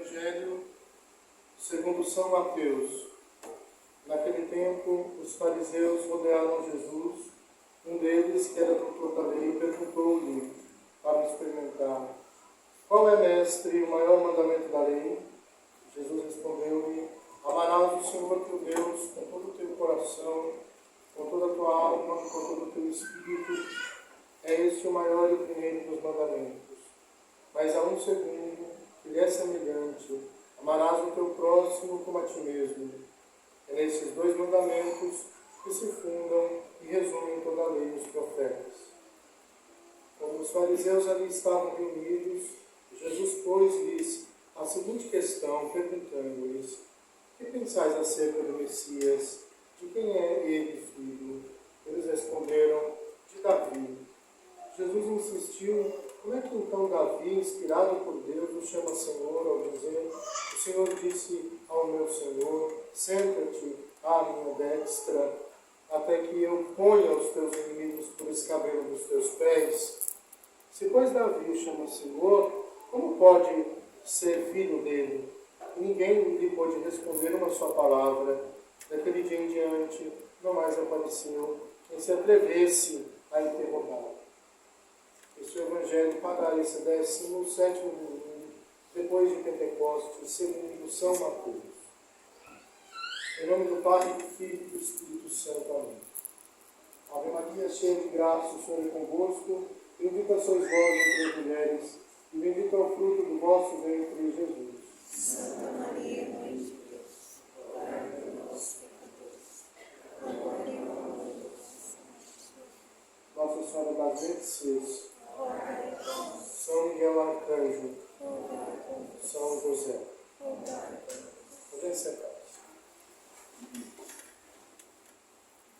Evangelho segundo São Mateus. Naquele tempo, os fariseus rodearam Jesus. Um deles, que era doutor da lei, perguntou-lhe para experimentar: qual é, mestre, o maior mandamento da lei? Jesus respondeu-lhe: amarás o Senhor teu Deus com todo o teu coração, com toda a tua alma, com todo o teu espírito. É este o maior e o primeiro dos mandamentos. Mas há um segundo, que lhe é semelhante: amarás o teu próximo como a ti mesmo. É nesses dois mandamentos que se fundam e resumem toda a lei e os profetas. Quando os fariseus ali estavam reunidos, Jesus pôs-lhes a seguinte questão, perguntando-lhes: que pensais acerca do Messias? De quem é ele filho? Eles responderam: de Davi. Jesus insistiu: como é que então Davi, inspirado por Deus, o chama Senhor, ao dizer: o Senhor disse ao meu Senhor: senta-te à minha destra, até que eu ponha os teus inimigos por escabelo dos teus pés? Se, pois, Davi o chama Senhor, como pode ser filho dele? Ninguém lhe pôde responder uma só palavra. Daquele dia em diante, não mais apareceu quem se atrevesse a interrogá-lo. Este é o Evangelho para esse 17º domingo, depois de Pentecostes, segundo São Mateus. Em nome do Pai, do Filho e do Espírito Santo. Amém. Ave Maria, cheia de graça, o Senhor é convosco. Bendita sois vós entre as mulheres, e bendito é o fruto do vosso ventre, Jesus. Santa Maria, Mãe de Deus, rogai por nós, pecadores, agora e na hora de nossa morte. Nossa Senhora das Mercês, Rogai por nós, São Miguel Arcanjo, rogai por nós, São José. rogai por nós. Podem sentar.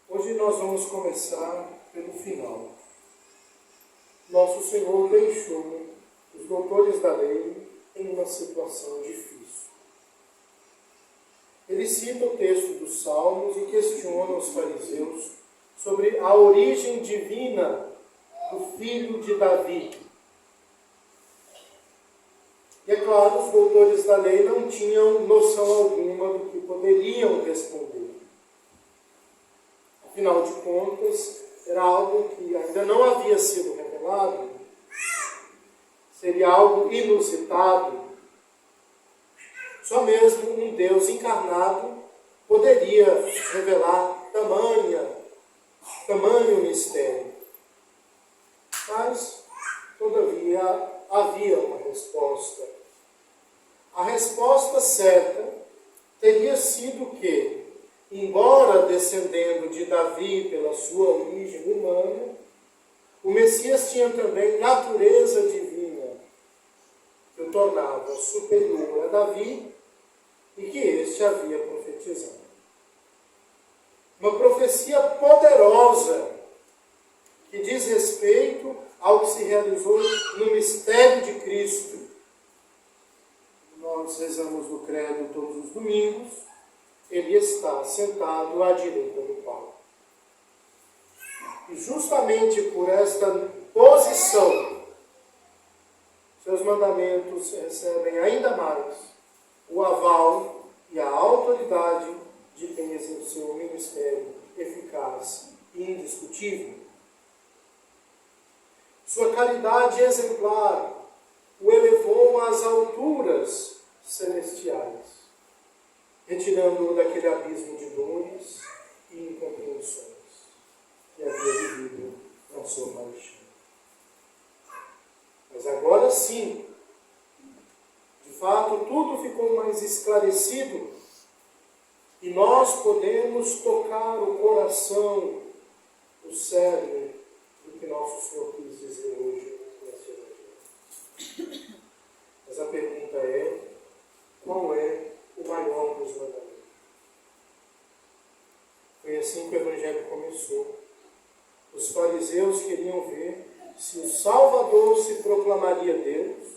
Hoje nós vamos começar pelo final. Nosso Senhor deixou os doutores da lei em uma situação difícil. Ele cita o texto dos Salmos e questiona os fariseus sobre a origem divina do filho de Davi. E é claro, os doutores da lei não tinham noção alguma do que poderiam responder. Afinal de contas, era algo que ainda não havia sido revelado, seria algo inusitado. Só mesmo um Deus encarnado poderia revelar tamanho mistério. Mas, todavia, havia uma resposta. A resposta certa teria sido que, embora descendendo de Davi pela sua origem humana, o Messias tinha também natureza divina, que o tornava superior a Davi e que este havia profetizado. Uma profecia poderosa que diz respeito ao que se realizou no mistério de Cristo. Nós rezamos o credo todos os domingos. Ele está sentado à direita do Pai. E justamente por esta posição, seus mandamentos recebem ainda mais o aval e a autoridade de quem exerceu um ministério eficaz e indiscutível. Sua caridade exemplar o elevou às alturas celestiais, retirando-o daquele abismo de dores e incompreensões que havia vivido na sua paixão. Mas agora sim, de fato, tudo ficou mais esclarecido e nós podemos tocar o coração, o cerne do que nosso Senhor quis dizer hoje nesse Evangelho. Mas a pergunta é: qual é o maior dos mandamentos? Foi assim que o Evangelho começou. Os fariseus queriam ver se o Salvador se proclamaria Deus,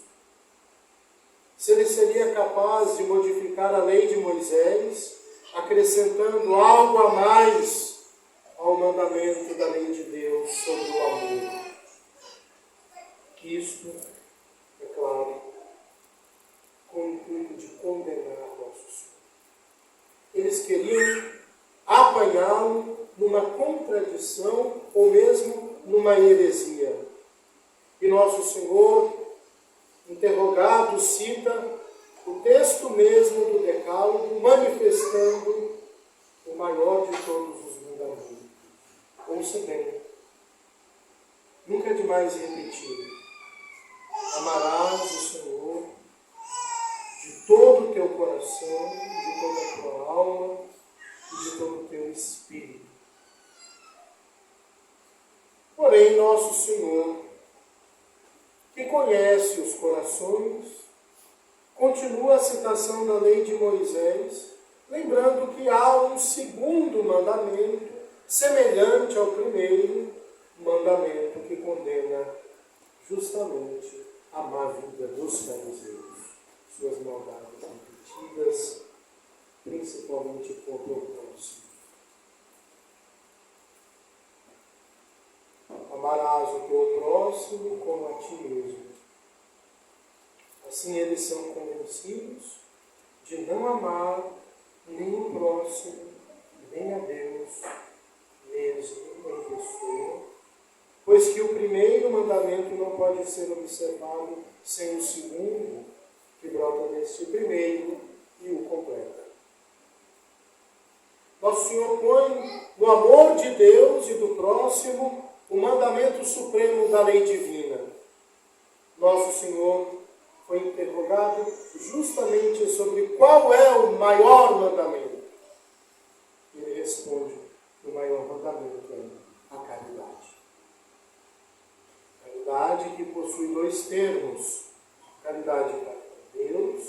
se ele seria capaz de modificar a lei de Moisés, acrescentando algo a mais ao mandamento da lei de Deus sobre o amor. Isto, é claro, com o intuito de contradição ou mesmo numa heresia. E Nosso Senhor, interrogado, cita o texto mesmo do Decálogo, manifestando o maior de todos os mandamentos. Ouça bem, nunca é demais repetir: amarás o Senhor de todo o teu coração, de toda a tua alma e de todo o teu espírito. Porém, Nosso Senhor, que conhece os corações, continua a citação da lei de Moisés, lembrando que há um segundo mandamento, semelhante ao primeiro mandamento, que condena justamente a má vida dos fariseus, suas maldades repetidas, principalmente contra o próximo. Amarás o teu próximo como a ti mesmo. Assim eles são convencidos de não amar nem o próximo, nem a Deus, mesmo em pessoa, pois que o primeiro mandamento não pode ser observado sem o segundo, que brota deste primeiro e o completa. Nosso Senhor põe no amor de Deus e do próximo o mandamento supremo da lei divina. Nosso Senhor foi interrogado justamente sobre qual é o maior mandamento. Ele responde: o maior mandamento é a caridade. Caridade que possui dois termos: caridade para com Deus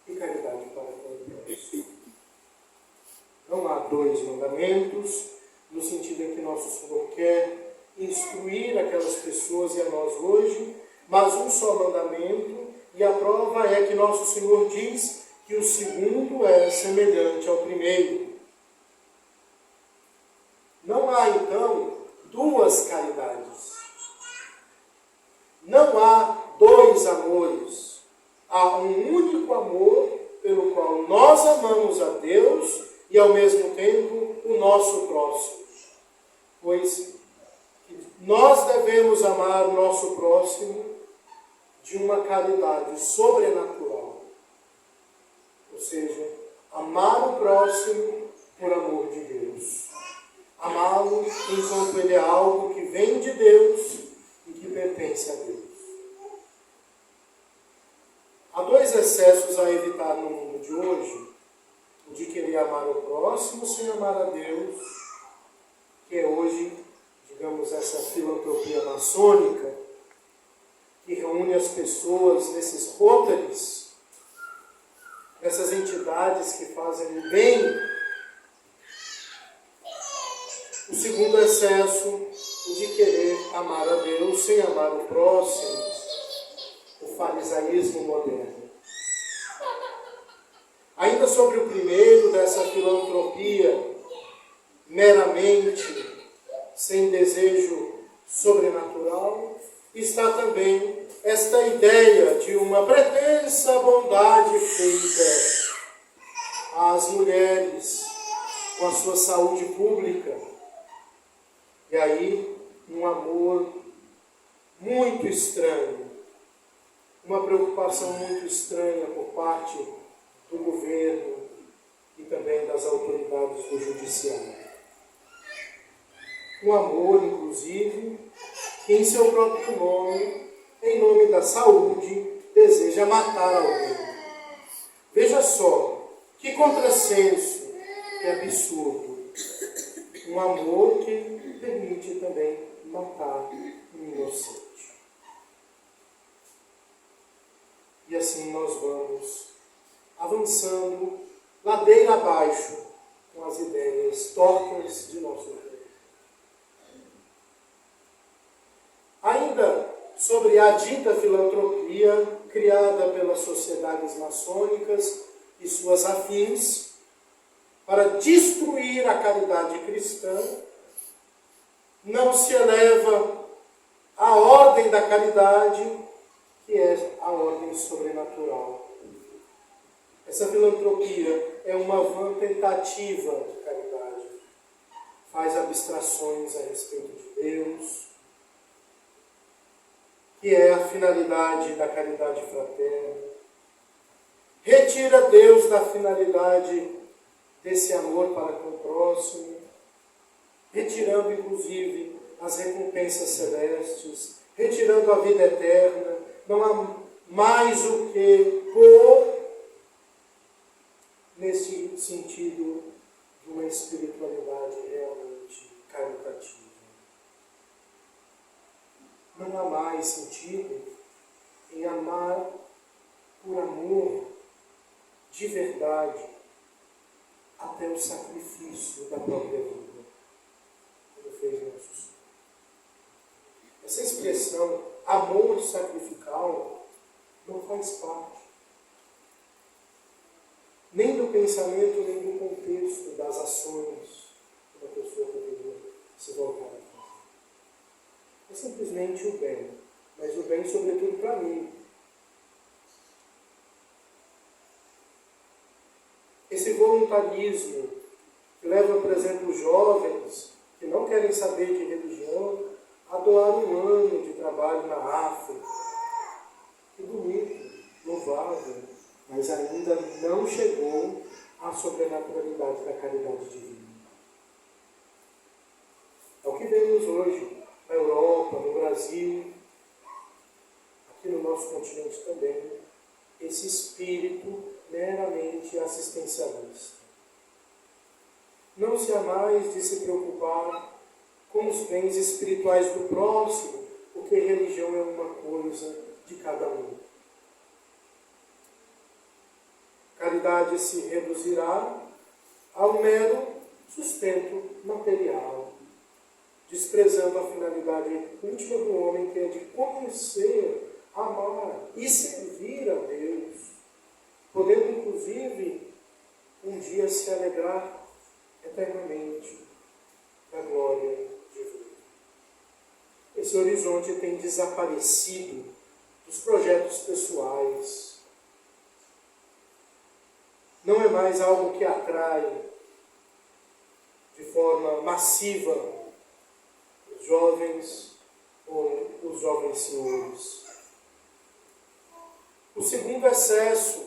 e caridade para com o próximo. Não há dois mandamentos, no sentido em que Nosso Senhor quer instruir aquelas pessoas e a nós hoje, mas um só mandamento, e a prova é que Nosso Senhor diz que o segundo é semelhante ao primeiro. Não há, então, duas caridades. Não há dois amores. Há um único amor pelo qual nós amamos a Deus e, ao mesmo tempo, o nosso próximo. Pois nós devemos amar o nosso próximo de uma caridade sobrenatural. Ou seja, amar o próximo por amor de Deus. Amá-lo enquanto ele é algo que vem de Deus e que pertence a Deus. Há dois excessos a evitar no mundo de hoje: o de querer amar o próximo sem amar a Deus, que é hoje, digamos, essa filantropia maçônica, que reúne as pessoas nesses Rotaries, nessas entidades que fazem o bem. O segundo excesso, o de querer amar a Deus sem amar o próximo, o farisaísmo moderno. Ainda sobre o primeiro, dessa filantropia meramente sem desejo sobrenatural, está também esta ideia de uma pretensa bondade feita às mulheres com a sua saúde pública. E aí, um amor muito estranho, uma preocupação muito estranha por parte do governo e também das autoridades do judiciário. Um amor, inclusive, que em seu próprio nome, em nome da saúde, deseja matar alguém. Veja só, que contrassenso, que absurdo. Um amor que permite também matar um inocente. E assim nós vamos avançando ladeira abaixo com as ideias tortas de nosso tempo. Ainda sobre a dita filantropia criada pelas sociedades maçônicas e suas afins para destruir a caridade cristã, não se eleva a ordem da caridade, que é a ordem sobrenatural. Essa filantropia é uma vã tentativa de caridade. faz abstrações a respeito de Deus, que é a finalidade da caridade fraterna. Retira Deus da finalidade desse amor para com o próximo, retirando inclusive as recompensas celestes, retirando a vida eterna. Não há mais o que pôr nesse sentido de uma espiritualidade realmente caritativa. Não há mais sentido em amar por amor de verdade até o sacrifício da própria vida, como fez nosso Senhor. Essa expressão amor sacrificial não faz parte nem do pensamento, nem do contexto das ações que uma pessoa poderia se voltar a fazer. É simplesmente o bem, mas o bem sobretudo para mim. Esse voluntarismo que leva, por exemplo, os jovens que não querem saber de religião a doar um ano de trabalho na África. Que bonito, louvável, mas ainda não chegou à sobrenaturalidade da caridade divina. É o que vemos hoje na Europa, no Brasil, aqui no nosso continente também, esse espírito meramente assistencialista. Não se há mais de se preocupar com os bens espirituais do próximo, porque religião é uma coisa de cada um. Caridade se reduzirá ao mero sustento material, desprezando a finalidade íntima do homem, que é de conhecer, amar e servir a Deus, podendo inclusive um dia se alegrar eternamente da glória de Deus. Esse horizonte tem desaparecido dos projetos pessoais. Não é mais algo que atrai de forma massiva os jovens ou os jovens senhores. O segundo excesso,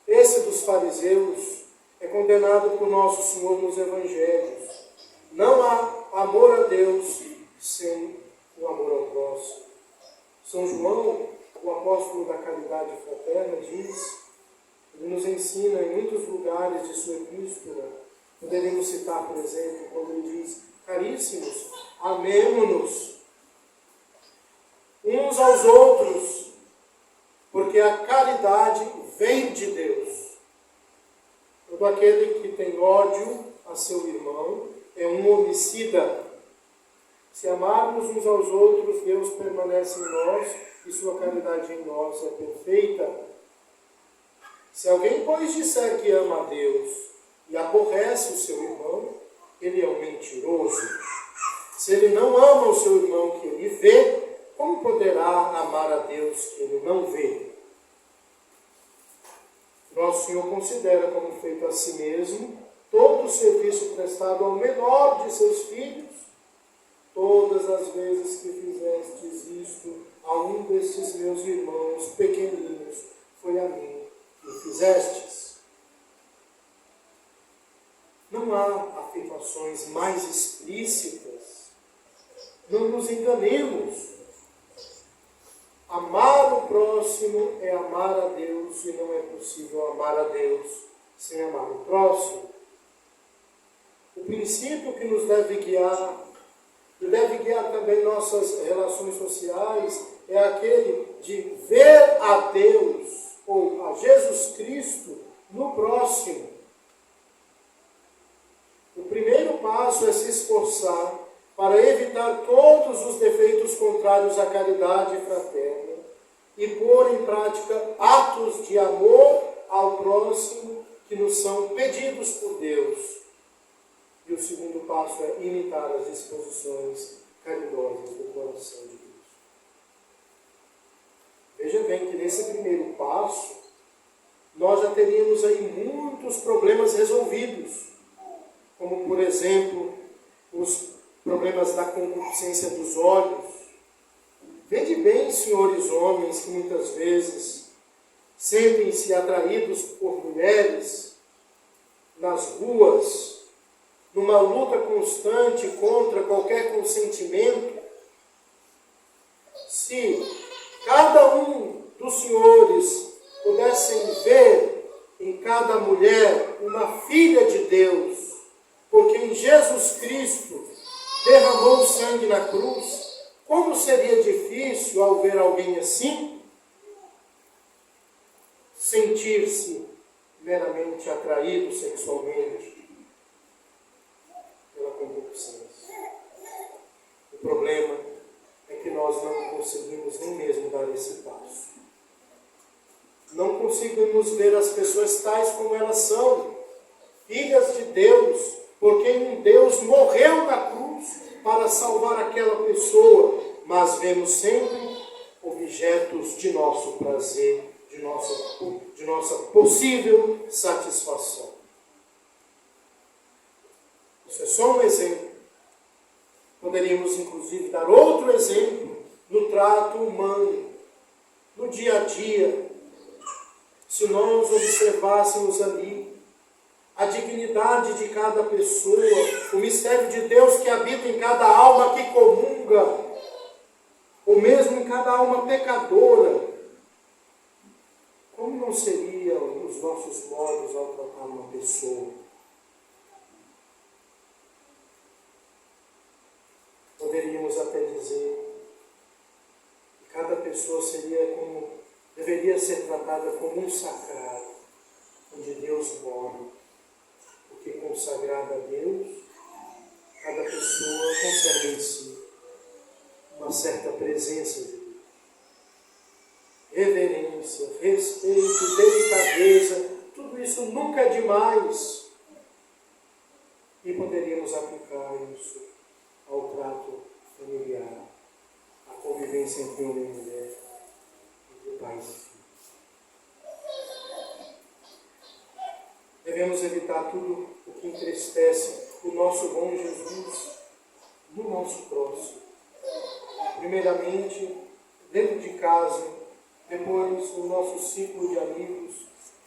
esse dos fariseus, é condenado por nosso Senhor nos Evangelhos. Não há amor a Deus sem o amor ao próximo. São João, o apóstolo da caridade fraterna, diz, ele nos ensina em muitos lugares de sua epístola. Poderíamos citar, por exemplo, quando ele diz: caríssimos, amemo-nos uns aos outros, porque a caridade vem de Deus. Todo aquele que tem ódio a seu irmão é um homicida. Se amarmos uns aos outros, Deus permanece em nós e sua caridade em nós é perfeita. Se alguém, pois, disser que ama a Deus e aborrece o seu irmão, ele é um mentiroso. Se ele não ama o seu irmão que ele vê, como poderá amar a Deus que ele não vê? Nosso Senhor considera como feito a si mesmo todo o serviço prestado ao menor de seus filhos. Todas as vezes que fizestes isto a um destes meus irmãos pequeninos, foi a mim que fizestes. Não há afirmações mais explícitas. Não nos enganemos. Amar o próximo é amar a Deus, e não é possível amar a Deus sem amar o próximo. O princípio que nos deve guiar, e deve guiar também nossas relações sociais, é aquele de ver a Deus, ou a Jesus Cristo, no próximo. O primeiro passo é se esforçar para evitar todos os defeitos contrários à caridade fraterna e pôr em prática atos de amor ao próximo que nos são pedidos por Deus. E o segundo passo é imitar as disposições caridosas do coração de Deus. Veja bem que nesse primeiro passo, nós já teríamos aí muitos problemas resolvidos, como, por exemplo, o os problemas da concupiscência dos olhos. Vede bem, senhores homens, que muitas vezes sentem-se atraídos por mulheres nas ruas, numa luta constante contra qualquer consentimento. Se cada um dos senhores pudessem ver em cada mulher uma filha de Deus, porque em Jesus Cristo derramou sangue na cruz, como seria difícil, ao ver alguém assim, sentir-se meramente atraído sexualmente pela concupiscência. O problema é que nós não conseguimos nem mesmo dar esse passo. Não conseguimos ver as pessoas tais como elas são, filhas de Deus, porque um Deus morreu na cruz para salvar aquela pessoa, mas vemos sempre objetos de nosso prazer, de nossa possível satisfação. Isso é só um exemplo. Poderíamos, inclusive, dar outro exemplo no trato humano, no dia a dia. Se nós observássemos ali a dignidade de cada pessoa, o mistério de Deus que habita em cada alma que comunga, ou mesmo em cada alma pecadora, como não seriam os nossos modos ao tratar uma pessoa? Poderíamos até dizer que cada pessoa deveria ser tratada como um sagrado, onde Deus mora. Porque consagrada a Deus, cada pessoa conserva em si uma certa presença de Deus. Reverência, respeito, delicadeza, tudo isso nunca é demais. E poderíamos aplicar isso ao trato familiar, à convivência entre homem e mulher, entre pai e filho. Devemos evitar tudo o que entristece o nosso bom Jesus no nosso próximo. Primeiramente, dentro de casa, depois no nosso ciclo de amigos.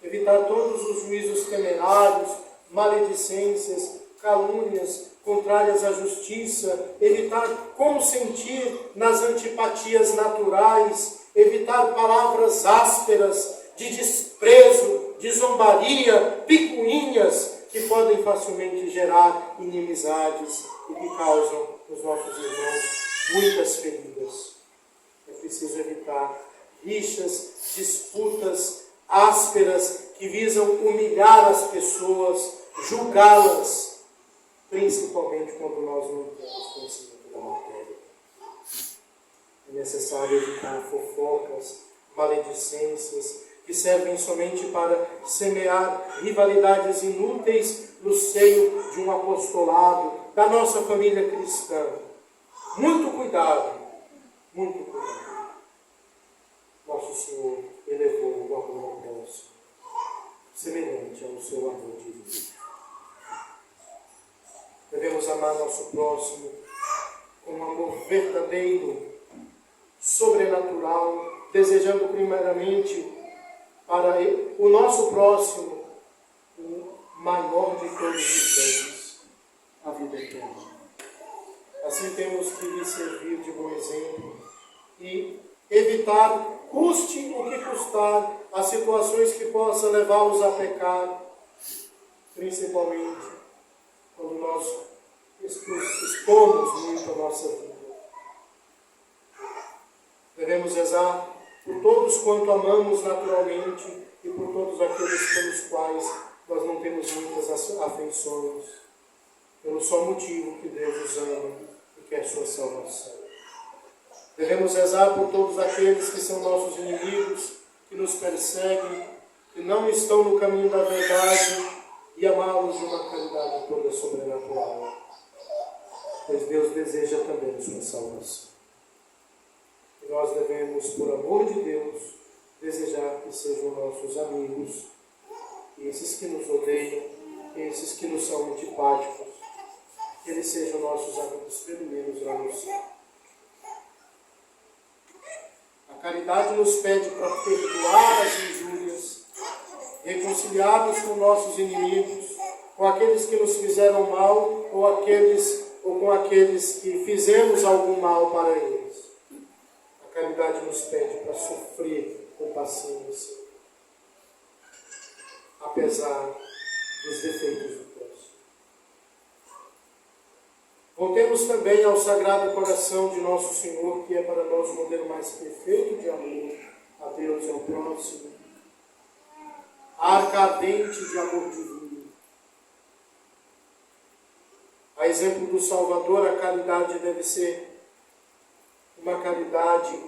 Evitar todos os juízos temerários, maledicências, calúnias contrárias à justiça. Evitar consentir nas antipatias naturais. Evitar palavras ásperas, de desprezo, de zombaria, picuinhas, que podem facilmente gerar inimizades e que causam nos nossos irmãos muitas feridas. É preciso evitar rixas, disputas ásperas que visam humilhar as pessoas, julgá-las, principalmente quando nós não temos conhecimento da matéria. É necessário evitar fofocas, maledicências, que servem somente para semear rivalidades inúteis no seio de um apostolado, da nossa família cristã. Muito cuidado, muito cuidado. Nosso Senhor elevou o amor ao próximo, semelhante ao seu amor divino. Devemos amar nosso próximo com um amor verdadeiro, sobrenatural, desejando primeiramente para o nosso próximo o maior de todos os bens, a vida eterna. Assim temos que lhe servir de bom exemplo e evitar, custe o que custar, as situações que possam levá-los a pecar, principalmente quando nós expomos muito a nossa vida. Devemos rezar por todos quanto amamos naturalmente e por todos aqueles pelos quais nós não temos muitas afeições, pelo só motivo que Deus os ama e quer sua salvação. Devemos rezar por todos aqueles que são nossos inimigos, que nos perseguem, que não estão no caminho da verdade, e amá-los de uma caridade toda sobrenatural, pois Deus deseja também sua salvação. E nós devemos, por amor de Deus, desejar que sejam nossos amigos, esses que nos odeiam, esses que nos são antipáticos, que eles sejam nossos amigos primeiros lá no céu. A caridade nos pede para perdoar as injúrias, reconciliar-nos com nossos inimigos, com aqueles que nos fizeram mal ou com aqueles que fizemos algum mal para eles. A caridade nos pede para sofrer com paciência, apesar dos defeitos do próximo. Voltemos também ao Sagrado Coração de Nosso Senhor, que é para nós o modelo mais perfeito de amor a Deus e ao próximo, a arca ardente de amor divino. A exemplo do Salvador, a caridade deve ser uma caridade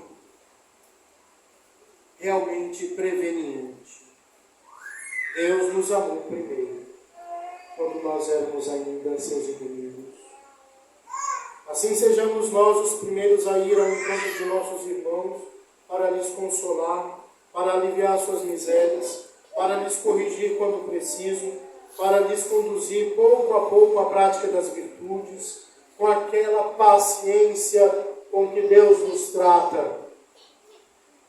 realmente preveniente. Deus nos amou primeiro, quando nós éramos ainda seus inimigos. Assim sejamos nós os primeiros a ir ao encontro de nossos irmãos para lhes consolar, para aliviar suas misérias, para lhes corrigir quando preciso, para lhes conduzir pouco a pouco à prática das virtudes, com aquela paciência com que Deus nos trata.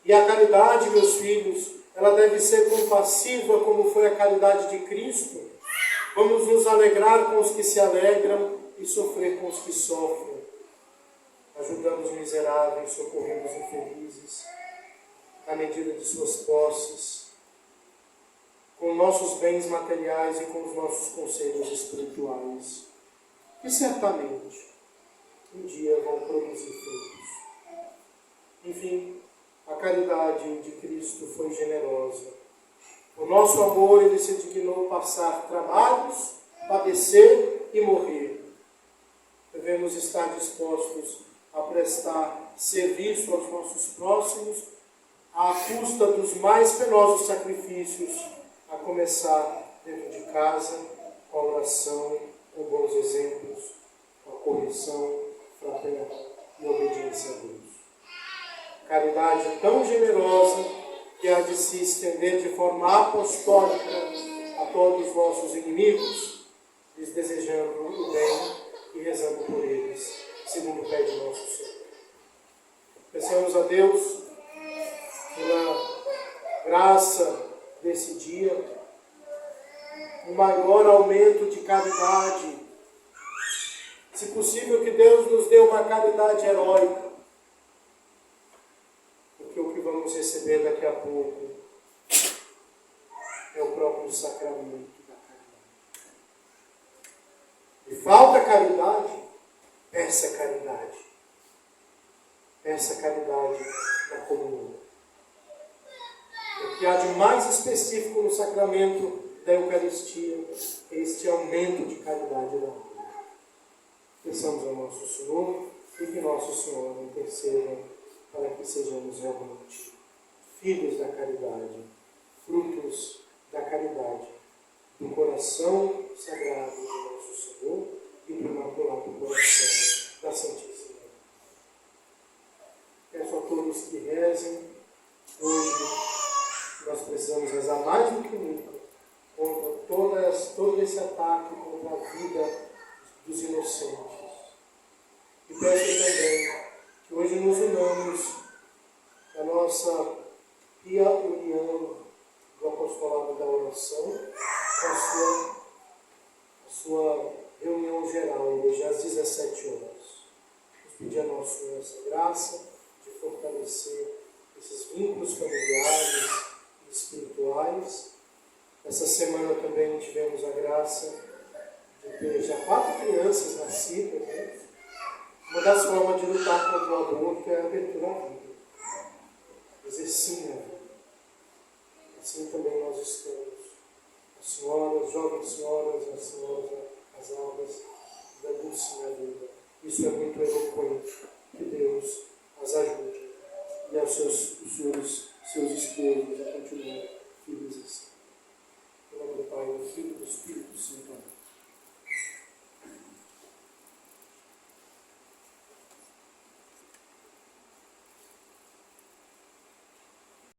E a caridade, meus filhos, ela deve ser compassiva como foi a caridade de Cristo. Vamos nos alegrar com os que se alegram e sofrer com os que sofrem. Ajudando os miseráveis, socorrendo os infelizes, à medida de suas posses, com nossos bens materiais e com os nossos conselhos espirituais, que certamente um dia vão produzir frutos. Enfim, a caridade de Cristo foi generosa. O nosso amor, ele se dignou passar trabalhos, padecer e morrer. Devemos estar dispostos a prestar serviço aos nossos próximos, à custa dos mais penosos sacrifícios, a começar dentro de casa, com a oração, com bons exemplos, com a correção fraterna e obediência a Deus. Caridade tão generosa que há de se estender de forma apostólica a todos os nossos inimigos, lhes desejando o bem e rezando por eles, segundo pede nosso Senhor. Peçamos a Deus pela graça desse dia, um maior aumento de caridade. Se possível, que Deus nos dê uma caridade heróica, porque o que vamos receber daqui a pouco é o próprio sacramento da caridade. E falta caridade, peça caridade. Peça caridade na comunhão. O que há de mais específico no sacramento da Eucaristia é este aumento de caridade na vida. Peçamos ao nosso Senhor e que nosso Senhor interceda para que sejamos realmente filhos da caridade, frutos da caridade, do coração sagrado de nosso Senhor e do imaculado coração da Santíssima. Peço a todos que rezem. Hoje nós precisamos rezar mais do que nunca contra todo esse ataque contra a vida dos inocentes. E peço também que hoje nos unamos à nossa pia união do apostolado da oração, com a sua reunião geral hoje às 17 horas. Vamos pedir a nosso Senhor essa graça de fortalecer esses vínculos familiares e espirituais. Essa semana também tivemos a graça de ter já 4 crianças nascidas, né? Uma das formas de lutar contra o aborto é a abertura à vida. Dizer sim à vida. Assim também nós estamos. As senhoras, jovens senhoras, as senhoras casadas, dando sim à vida. Isso é muito eloquente. Que Deus as ajude. E aos seus